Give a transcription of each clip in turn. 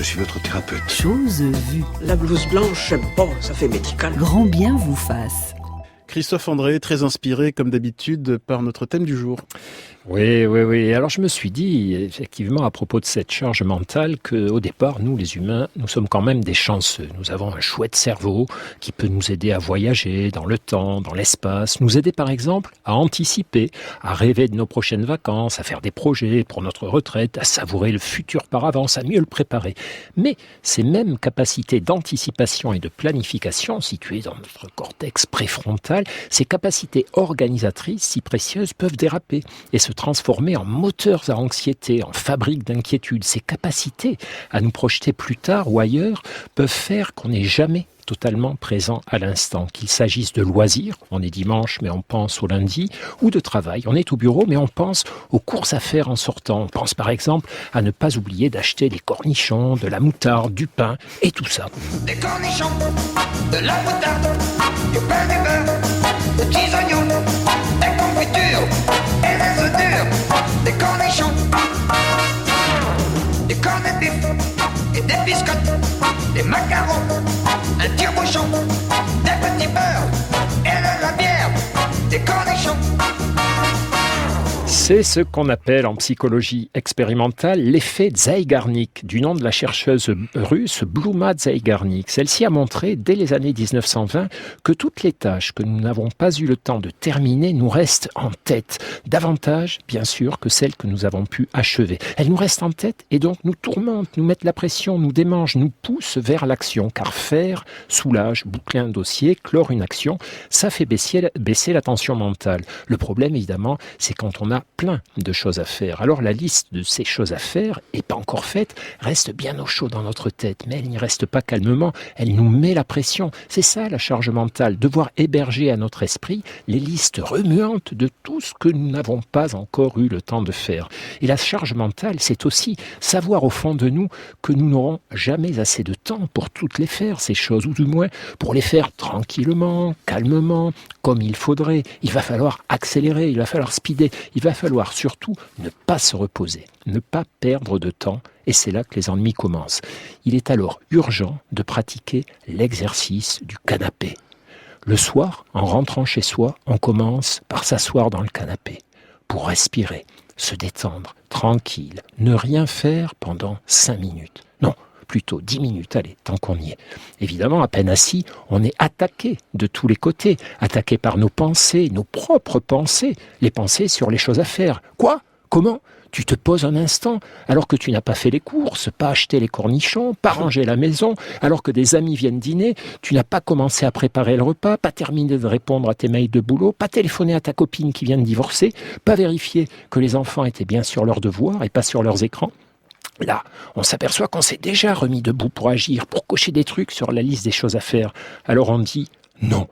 je suis votre thérapeute. Chose vue. La blouse blanche, j'aime pas, ça fait médical. Grand bien vous fasse. Christophe André, très inspiré comme d'habitude par notre thème du jour. Oui. Alors je me suis dit, effectivement, à propos de cette charge mentale, qu'au départ, nous les humains, nous sommes quand même des chanceux. Nous avons un chouette cerveau qui peut nous aider à voyager dans le temps, dans l'espace, nous aider par exemple à anticiper, à rêver de nos prochaines vacances, à faire des projets pour notre retraite, à savourer le futur par avance, à mieux le préparer. Mais ces mêmes capacités d'anticipation et de planification situées dans notre cortex préfrontal, ces capacités organisatrices si précieuses peuvent déraper et se transformer en moteurs à anxiété, en fabriques d'inquiétude. Ces capacités à nous projeter plus tard ou ailleurs peuvent faire qu'on n'est jamais totalement présent à l'instant, qu'il s'agisse de loisirs, on est dimanche mais on pense au lundi, ou de travail, on est au bureau mais on pense aux courses à faire en sortant. On pense par exemple à ne pas oublier d'acheter des cornichons, de la moutarde, du pain et tout ça. Des cornichons, de la moutarde, du pain, du beurre, des petits oignons, des confitures et des œufs durs, des cornichons, des cornets de bif et des biscottes, des macarons, un tire-bouchon, des petits beurres et de la bière, des cornichons. C'est ce qu'on appelle en psychologie expérimentale l'effet Zeigarnik, du nom de la chercheuse russe Bluma Zeigarnik. Celle-ci a montré dès les années 1920 que toutes les tâches que nous n'avons pas eu le temps de terminer nous restent en tête, davantage bien sûr que celles que nous avons pu achever. Elles nous restent en tête et donc nous tourmentent, nous mettent la pression, nous démangent, nous poussent vers l'action, car faire soulage, boucler un dossier, clore une action, ça fait baisser la tension mentale. Le problème évidemment, c'est quand on a plein de choses à faire. Alors la liste de ces choses à faire, et pas encore faite, reste bien au chaud dans notre tête, mais elle n'y reste pas calmement, elle nous met la pression. C'est ça la charge mentale, devoir héberger à notre esprit les listes remuantes de tout ce que nous n'avons pas encore eu le temps de faire. Et la charge mentale, c'est aussi savoir au fond de nous que nous n'aurons jamais assez de temps pour toutes les faire, ces choses, ou du moins pour les faire tranquillement, calmement, comme il faudrait. Il va falloir accélérer, il va falloir speeder, il va falloir surtout ne pas se reposer, ne pas perdre de temps, et c'est là que les ennuis commencent. Il est alors urgent de pratiquer l'exercice du canapé. Le soir, en rentrant chez soi, on commence par s'asseoir dans le canapé pour respirer, se détendre, tranquille, ne rien faire pendant 5 minutes. Non, plutôt 10 minutes, allez, tant qu'on y est. Évidemment, à peine assis, on est attaqué de tous les côtés, attaqué par nos pensées, nos propres pensées, les pensées sur les choses à faire. Quoi ? Comment ? Tu te poses un instant, alors que tu n'as pas fait les courses, pas acheté les cornichons, pas rangé la maison, alors que des amis viennent dîner, tu n'as pas commencé à préparer le repas, pas terminé de répondre à tes mails de boulot, pas téléphoné à ta copine qui vient de divorcer, pas vérifié que les enfants étaient bien sur leurs devoirs et pas sur leurs écrans. Là, on s'aperçoit qu'on s'est déjà remis debout pour agir, pour cocher des trucs sur la liste des choses à faire. Alors on dit non.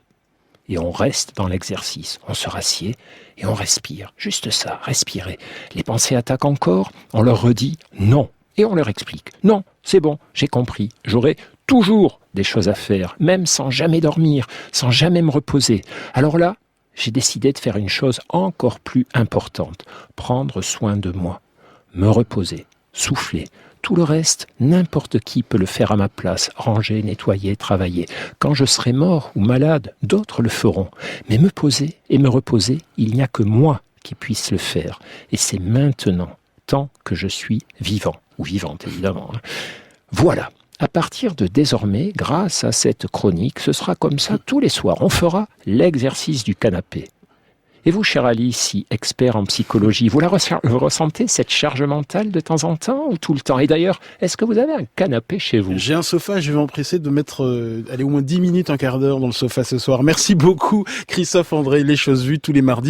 Et on reste dans l'exercice. On se rassied et on respire. Juste ça, respirer. Les pensées attaquent encore, on leur redit non. Et on leur explique. Non, c'est bon, j'ai compris. J'aurai toujours des choses à faire, même sans jamais dormir, sans jamais me reposer. Alors là, j'ai décidé de faire une chose encore plus importante. Prendre soin de moi. Me reposer. Souffler. Tout le reste, n'importe qui peut le faire à ma place, ranger, nettoyer, travailler. Quand je serai mort ou malade, d'autres le feront. Mais me poser et me reposer, il n'y a que moi qui puisse le faire. Et c'est maintenant, tant que je suis vivant, ou vivante évidemment. Voilà. À partir de désormais, grâce à cette chronique, ce sera comme ça tous les soirs. On fera l'exercice du canapé. Et vous, cher Ali, si expert en psychologie, vous ressentez cette charge mentale de temps en temps ou tout le temps ? Et d'ailleurs, est-ce que vous avez un canapé chez vous ? J'ai un sofa, je vais m'empresser de mettre au moins 10 minutes, un quart d'heure dans le sofa ce soir. Merci beaucoup, Christophe André, Les Choses Vues, tous les mardis.